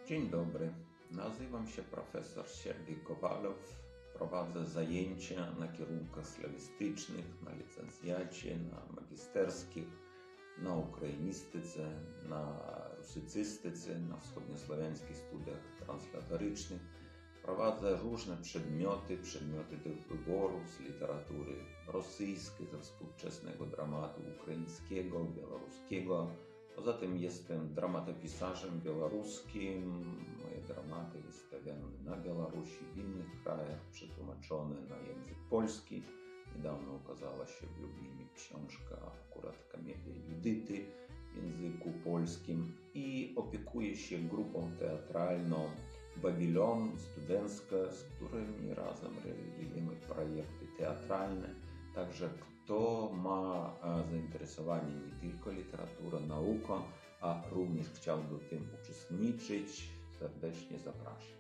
Dzień dobry, nazywam się profesor Siergiej Kowalow. Prowadzę zajęcia na kierunkach slawistycznych, na licencjacie, na magisterskich, na ukrainistyce, na rusycystyce, na wschodniosłowiańskich studiach translatorycznych. Prowadzę różne przedmioty do wyboru z literatury rosyjskiej, ze współczesnego dramatu ukraińskiego, białoruskiego. Poza tym jestem dramatopisarzem białoruskim. Moje dramaty wystawiane na Białorusi, w innych krajach, przetłumaczone na język polski. Niedawno ukazała się w Lublinie książka, akurat komedia Judyty w języku polskim. I opiekuję się grupą teatralną Babilon, studencka, z którymi razem realizujemy projekty teatralne. Także kto ma zainteresowanie nie tylko literaturą, nauką, a również chciałby w tym uczestniczyć, serdecznie zapraszam.